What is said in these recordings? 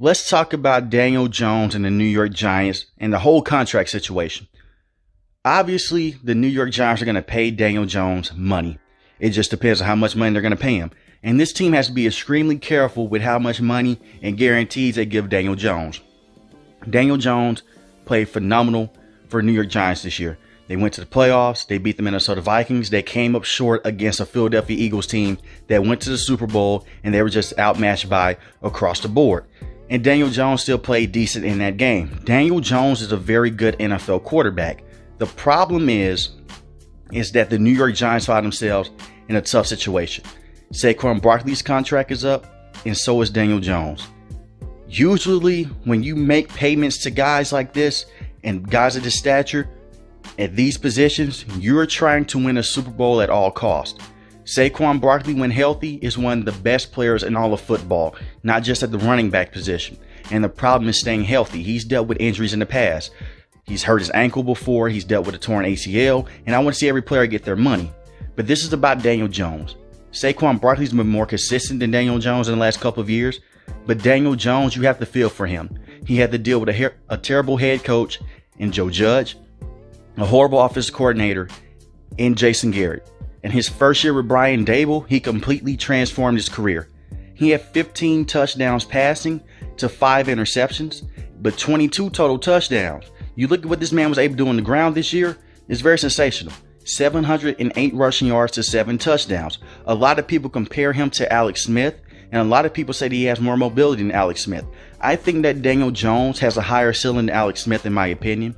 Let's talk about Daniel Jones and the New York Giants and the whole contract situation. Obviously, the New York Giants are going to pay Daniel Jones money. It just depends on how much money they're going to pay him. And this team has to be extremely careful with how much money and guarantees they give Daniel Jones. Daniel Jones played phenomenal for New York Giants this year. They went to the playoffs. They beat the Minnesota Vikings. They came up short against a Philadelphia Eagles team that went to the Super Bowl, and they were just outmatched by across the board. And Daniel Jones still played decent in that game. Daniel Jones is a very good NFL quarterback. The problem is that the New York Giants find themselves in a tough situation. Saquon Barkley's contract is up, and so is Daniel Jones. Usually, when you make payments to guys like this and guys of this stature at these positions, you're trying to win a Super Bowl at all costs. Saquon Barkley, when healthy, is one of the best players in all of football, not just at the running back position. And the problem is staying healthy. He's dealt with injuries in the past. He's hurt his ankle before. He's dealt with a torn ACL. And I want to see every player get their money. But this is about Daniel Jones. Saquon Barkley's been more consistent than Daniel Jones in the last couple of years. But Daniel Jones, you have to feel for him. He had to deal with a terrible head coach in Joe Judge, a horrible offensive coordinator in Jason Garrett. In his first year with Brian Daboll, he completely transformed his career. He had 15 touchdowns passing to 5 interceptions, but 22 total touchdowns. You look at what this man was able to do on the ground this year, it's very sensational. 708 rushing yards to 7 touchdowns. A lot of people compare him to Alex Smith, and a lot of people say that he has more mobility than Alex Smith. I think that Daniel Jones has a higher ceiling than Alex Smith, in my opinion.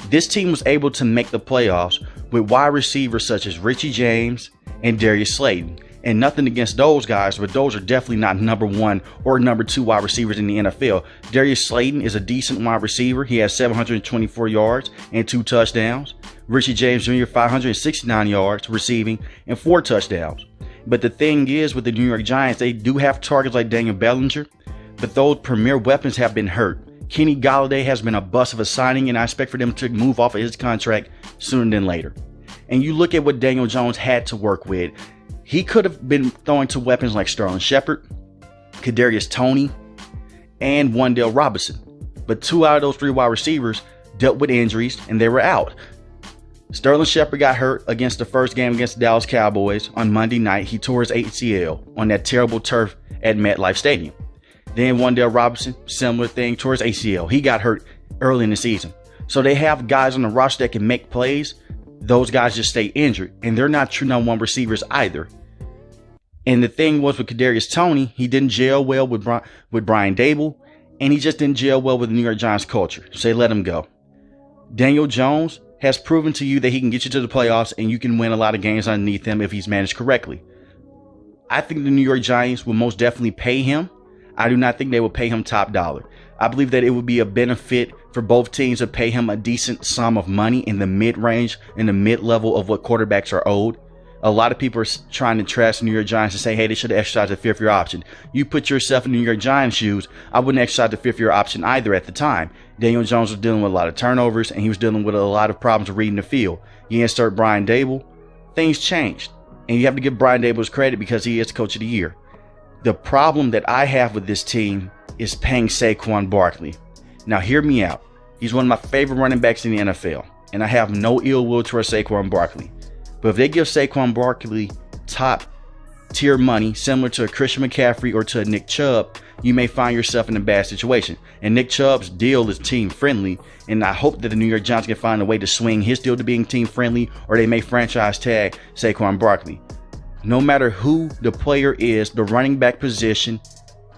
This team was able to make the playoffs with wide receivers such as Richie James and Darius Slayton. And nothing against those guys, but those are definitely not number 1 or number 2 wide receivers in the NFL. Darius Slayton is a decent wide receiver. He has 724 yards and 2 touchdowns. Richie James Jr., 569 yards receiving and 4 touchdowns. But the thing is, with the New York Giants, they do have targets like Daniel Bellinger, but those premier weapons have been hurt. Kenny Golladay has been a bust of a signing, and I expect for them to move off of his contract sooner than later. And you look at what Daniel Jones had to work with. He could have been throwing to weapons like Sterling Shepard, Kadarius Toney, and Wan'Dale Robinson. But 2 out of those 3 wide receivers dealt with injuries, and they were out. Sterling Shepard got hurt against the first game against the Dallas Cowboys on Monday night. He tore his ACL on that terrible turf at MetLife Stadium. Then Wan'Dale Robinson, similar thing, tore his ACL. He got hurt early in the season. So they have guys on the roster that can make plays. Those guys just stay injured, and they're not true number 1 receivers either. And the thing was with Kadarius Toney, he didn't gel well with Brian Daboll, and he just didn't gel well with the New York Giants culture. So they let him go. Daniel Jones has proven to you that he can get you to the playoffs, and you can win a lot of games underneath him if he's managed correctly. I think the New York Giants will most definitely pay him. I do not think they will pay him top dollar. I believe that it would be a benefit for both teams to pay him a decent sum of money in the mid-range, in the mid-level of what quarterbacks are owed. A lot of people are trying to trash the New York Giants and say, hey, they should have exercised the 5th-year option. You put yourself in the New York Giants' shoes, I wouldn't exercise the 5th-year option either at the time. Daniel Jones was dealing with a lot of turnovers, and he was dealing with a lot of problems reading the field. You insert Brian Daboll, things changed. And you have to give Brian Daboll his credit because he is Coach of the Year. The problem that I have with this team is paying Saquon Barkley. Now, hear me out. He's one of my favorite running backs in the NFL, and I have no ill will towards Saquon Barkley. But if they give Saquon Barkley top tier money, similar to a Christian McCaffrey or to a Nick Chubb, you may find yourself in a bad situation. And Nick Chubb's deal is team friendly, and I hope that the New York Giants can find a way to swing his deal to being team friendly, or they may franchise tag Saquon Barkley. No matter who the player is, the running back position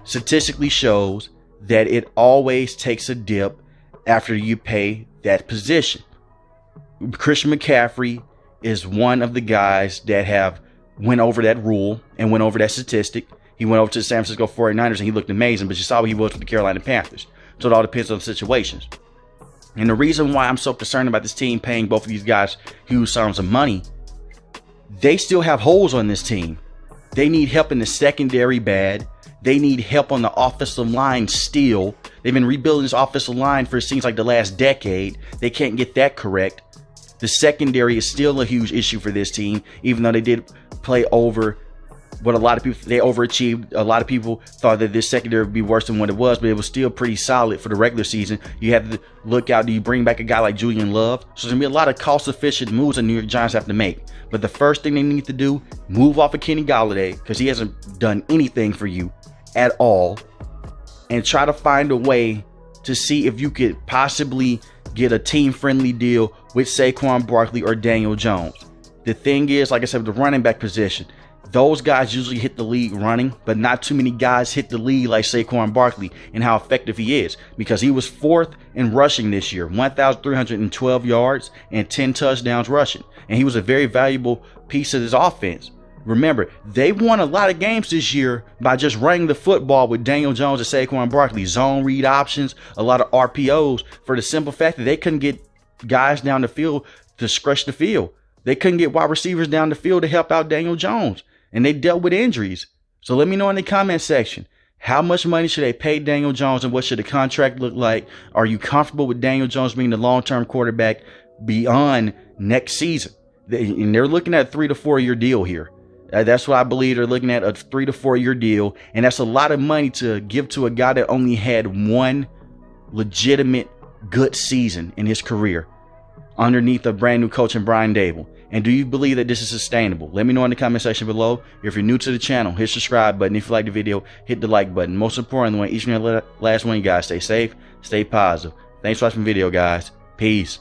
statistically shows that it always takes a dip after you pay that position. Christian McCaffrey is one of the guys that have went over that rule and went over that statistic. He went over to the San Francisco 49ers and he looked amazing, but you saw what he was with the Carolina Panthers. So it all depends on the situations. And the reason why I'm so concerned about this team paying both of these guys huge sums of money, they still have holes on this team. They need help in the secondary bad. They need help on the offensive line still. They've been rebuilding this offensive line for it seems like the last decade. They can't get that correct. The secondary is still a huge issue for this team, even though they did play over But a lot of people, they overachieved. A lot of people thought that this secondary would be worse than what it was, but it was still pretty solid for the regular season. You have to look out. Do you bring back a guy like Julian Love? So there's going to be a lot of cost-efficient moves the New York Giants have to make. But the first thing they need to do, move off of Kenny Golladay, because he hasn't done anything for you at all, and try to find a way to see if you could possibly get a team-friendly deal with Saquon Barkley or Daniel Jones. The thing is, like I said, with the running back position, those guys usually hit the league running, but not too many guys hit the league like Saquon Barkley and how effective he is, because he was 4th in rushing this year, 1,312 yards and 10 touchdowns rushing. And he was a very valuable piece of this offense. Remember, they won a lot of games this year by just running the football with Daniel Jones and Saquon Barkley. Zone read options, a lot of RPOs, for the simple fact that they couldn't get guys down the field to stretch the field. They couldn't get wide receivers down the field to help out Daniel Jones. And they dealt with injuries. So let me know in the comment section, how much money should they pay Daniel Jones and what should the contract look like? Are you comfortable with Daniel Jones being the long-term quarterback beyond next season? And they're looking at a 3 to 4 year deal here. That's what I believe. They're looking at a 3 to 4 year deal. And that's a lot of money to give to a guy that only had one legitimate good season in his career underneath a brand new coach in Brian Dable. And do you believe that this is sustainable? Let me know in the comment section below. If you're new to the channel, hit the subscribe button. If you like the video, hit the like button. Most importantly, each and every last one of you guys, stay safe, stay positive. Thanks for watching the video, guys. Peace.